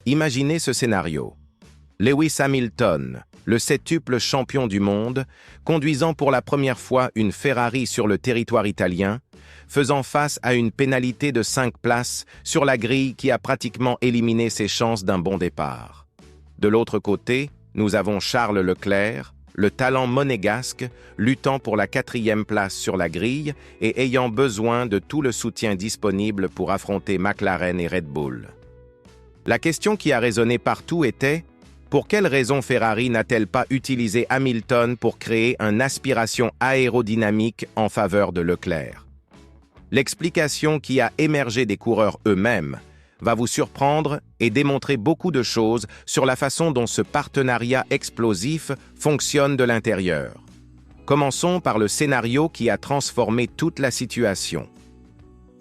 Imaginez ce scénario. Lewis Hamilton, le septuple champion du monde, conduisant pour la première fois une Ferrari sur le territoire italien, faisant face à une pénalité de 5 places sur la grille qui a pratiquement éliminé ses chances d'un bon départ. De l'autre côté, nous avons Charles Leclerc, le talent monégasque, luttant pour la 4e place sur la grille et ayant besoin de tout le soutien disponible pour affronter McLaren et Red Bull. La question qui a résonné partout était: pour quelle raison Ferrari n'a-t-elle pas utilisé Hamilton pour créer une aspiration aérodynamique en faveur de Leclerc? L'explication qui a émergé des coureurs eux-mêmes va vous surprendre et démontrer beaucoup de choses sur la façon dont ce partenariat explosif fonctionne de l'intérieur. Commençons par le scénario qui a transformé toute la situation.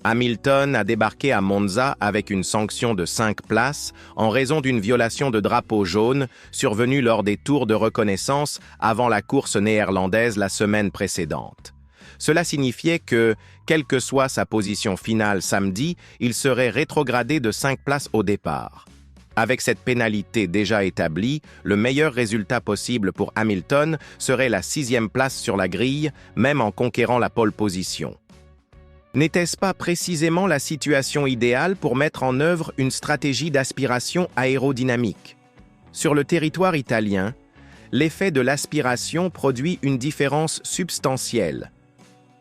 Hamilton a débarqué à Monza avec une sanction de 5 places en raison d'une violation de drapeau jaune survenue lors des tours de reconnaissance avant la course néerlandaise la semaine précédente. Cela signifiait que, quelle que soit sa position finale samedi, il serait rétrogradé de 5 places au départ. Avec cette pénalité déjà établie, le meilleur résultat possible pour Hamilton serait la 6e place sur la grille, même en conquérant la pole position. N'était-ce pas précisément la situation idéale pour mettre en œuvre une stratégie d'aspiration aérodynamique? Sur le territoire italien, l'effet de l'aspiration produit une différence substantielle.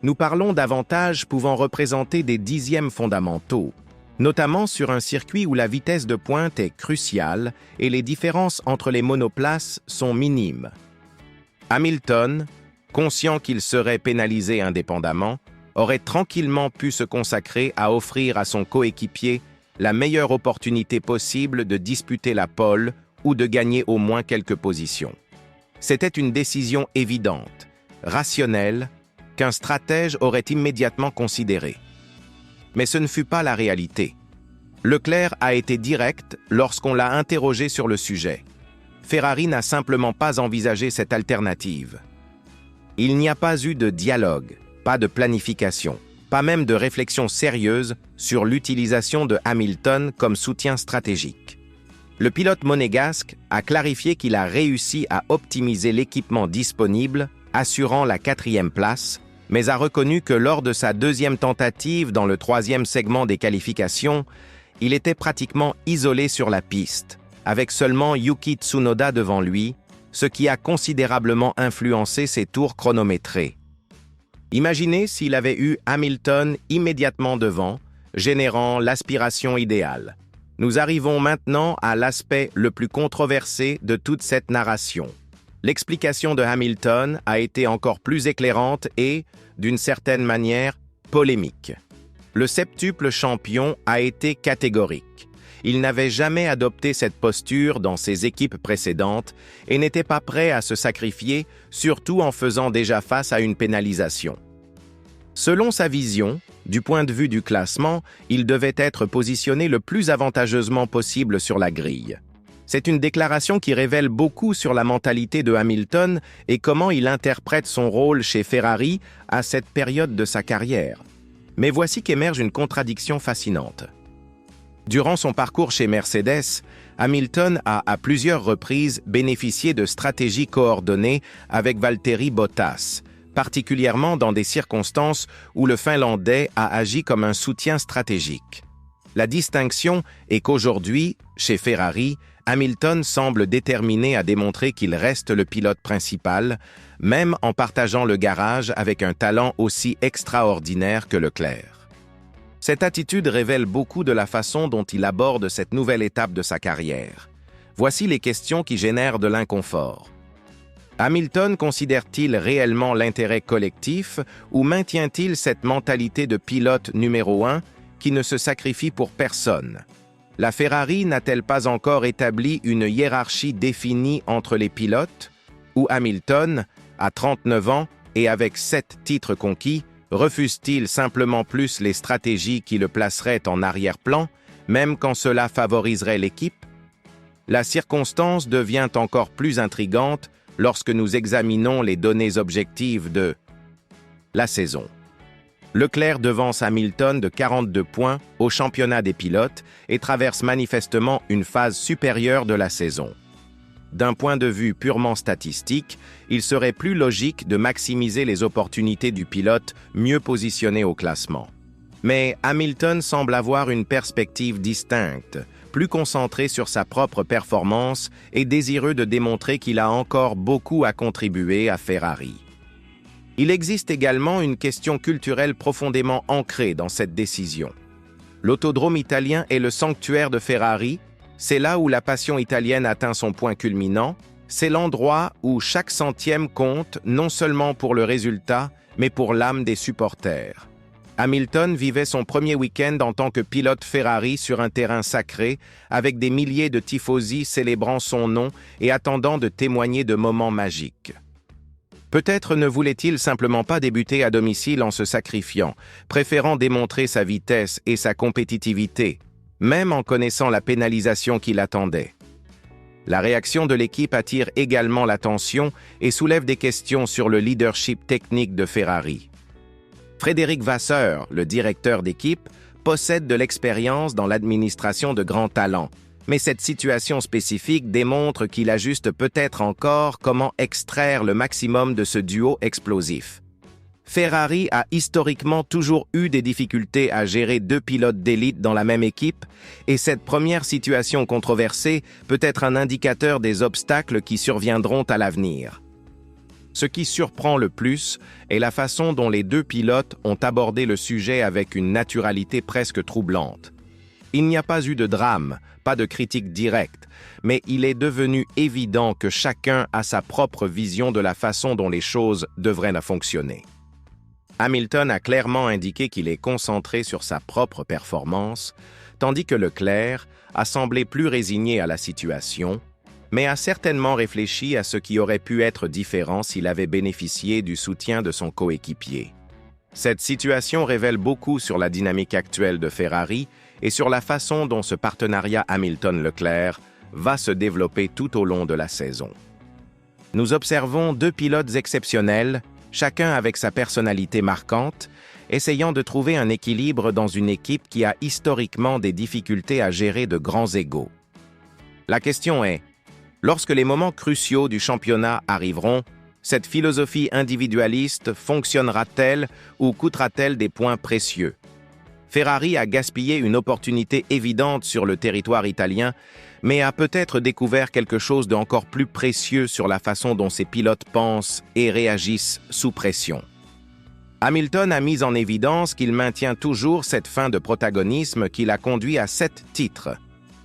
Nous parlons d'avantages pouvant représenter des dixièmes fondamentaux, notamment sur un circuit où la vitesse de pointe est cruciale et les différences entre les monoplaces sont minimes. Hamilton, conscient qu'il serait pénalisé indépendamment, aurait tranquillement pu se consacrer à offrir à son coéquipier la meilleure opportunité possible de disputer la pole ou de gagner au moins quelques positions. C'était une décision évidente, rationnelle, qu'un stratège aurait immédiatement considérée. Mais ce ne fut pas la réalité. Leclerc a été direct lorsqu'on l'a interrogé sur le sujet. Ferrari n'a simplement pas envisagé cette alternative. Il n'y a pas eu de dialogue, pas de planification, pas même de réflexion sérieuse sur l'utilisation de Hamilton comme soutien stratégique. Le pilote monégasque a clarifié qu'il a réussi à optimiser l'équipement disponible, assurant la 4e place, mais a reconnu que lors de sa 2e tentative dans le 3e segment des qualifications, il était pratiquement isolé sur la piste, avec seulement Yuki Tsunoda devant lui, ce qui a considérablement influencé ses tours chronométrés. Imaginez s'il avait eu Hamilton immédiatement devant, générant l'aspiration idéale. Nous arrivons maintenant à l'aspect le plus controversé de toute cette narration. L'explication de Hamilton a été encore plus éclairante et, d'une certaine manière, polémique. Le septuple champion a été catégorique. Il n'avait jamais adopté cette posture dans ses équipes précédentes et n'était pas prêt à se sacrifier, surtout en faisant déjà face à une pénalisation. Selon sa vision, du point de vue du classement, il devait être positionné le plus avantageusement possible sur la grille. C'est une déclaration qui révèle beaucoup sur la mentalité de Hamilton et comment il interprète son rôle chez Ferrari à cette période de sa carrière. Mais voici qu'émerge une contradiction fascinante. Durant son parcours chez Mercedes, Hamilton a à plusieurs reprises bénéficié de stratégies coordonnées avec Valtteri Bottas, particulièrement dans des circonstances où le Finlandais a agi comme un soutien stratégique. La distinction est qu'aujourd'hui, chez Ferrari, Hamilton semble déterminé à démontrer qu'il reste le pilote principal, même en partageant le garage avec un talent aussi extraordinaire que Leclerc. Cette attitude révèle beaucoup de la façon dont il aborde cette nouvelle étape de sa carrière. Voici les questions qui génèrent de l'inconfort. Hamilton considère-t-il réellement l'intérêt collectif ou maintient-il cette mentalité de pilote numéro 1 qui ne se sacrifie pour personne? La Ferrari n'a-t-elle pas encore établi une hiérarchie définie entre les pilotes? Ou Hamilton, à 39 ans et avec 7 titres conquis, refuse-t-il simplement plus les stratégies qui le placeraient en arrière-plan, même quand cela favoriserait l'équipe? La circonstance devient encore plus intrigante lorsque nous examinons les données objectives de la saison. Leclerc devance Hamilton de 42 points au championnat des pilotes et traverse manifestement une phase supérieure de la saison. D'un point de vue purement statistique, il serait plus logique de maximiser les opportunités du pilote mieux positionné au classement. Mais Hamilton semble avoir une perspective distincte, plus concentré sur sa propre performance et désireux de démontrer qu'il a encore beaucoup à contribuer à Ferrari. Il existe également une question culturelle profondément ancrée dans cette décision. L'autodrome italien est le sanctuaire de Ferrari, c'est là où la passion italienne atteint son point culminant, c'est l'endroit où chaque centième compte non seulement pour le résultat, mais pour l'âme des supporters. Hamilton vivait son premier week-end en tant que pilote Ferrari sur un terrain sacré, avec des milliers de tifosi célébrant son nom et attendant de témoigner de moments magiques. Peut-être ne voulait-il simplement pas débuter à domicile en se sacrifiant, préférant démontrer sa vitesse et sa compétitivité, même en connaissant la pénalisation qui l'attendait. La réaction de l'équipe attire également l'attention et soulève des questions sur le leadership technique de Ferrari. Frédéric Vasseur, le directeur d'équipe, possède de l'expérience dans l'administration de grands talents, mais cette situation spécifique démontre qu'il ajuste peut-être encore comment extraire le maximum de ce duo explosif. Ferrari a historiquement toujours eu des difficultés à gérer deux pilotes d'élite dans la même équipe, et cette première situation controversée peut être un indicateur des obstacles qui surviendront à l'avenir. Ce qui surprend le plus est la façon dont les deux pilotes ont abordé le sujet avec une naturalité presque troublante. Il n'y a pas eu de drame, pas de critique directe, mais il est devenu évident que chacun a sa propre vision de la façon dont les choses devraient fonctionner. Hamilton a clairement indiqué qu'il est concentré sur sa propre performance, tandis que Leclerc a semblé plus résigné à la situation, mais a certainement réfléchi à ce qui aurait pu être différent s'il avait bénéficié du soutien de son coéquipier. Cette situation révèle beaucoup sur la dynamique actuelle de Ferrari et sur la façon dont ce partenariat Hamilton-Leclerc va se développer tout au long de la saison. Nous observons deux pilotes exceptionnels, chacun avec sa personnalité marquante, essayant de trouver un équilibre dans une équipe qui a historiquement des difficultés à gérer de grands égos. La question est, lorsque les moments cruciaux du championnat arriveront, cette philosophie individualiste fonctionnera-t-elle ou coûtera-t-elle des points précieux? Ferrari a gaspillé une opportunité évidente sur le territoire italien, mais a peut-être découvert quelque chose d'encore plus précieux sur la façon dont ses pilotes pensent et réagissent sous pression. Hamilton a mis en évidence qu'il maintient toujours cette fin de protagonisme qui l'a conduit à 7 titres,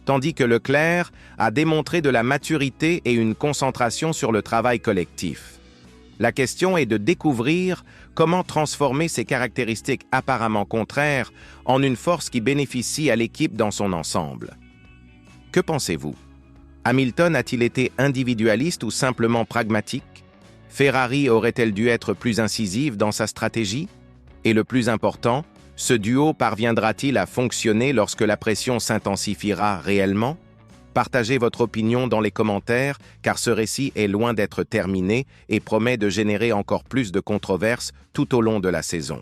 tandis que Leclerc a démontré de la maturité et une concentration sur le travail collectif. La question est de découvrir comment transformer ces caractéristiques apparemment contraires en une force qui bénéficie à l'équipe dans son ensemble. Que pensez-vous? Hamilton a-t-il été individualiste ou simplement pragmatique? Ferrari aurait-elle dû être plus incisive dans sa stratégie? Et le plus important, ce duo parviendra-t-il à fonctionner lorsque la pression s'intensifiera réellement? Partagez votre opinion dans les commentaires, car ce récit est loin d'être terminé et promet de générer encore plus de controverses tout au long de la saison.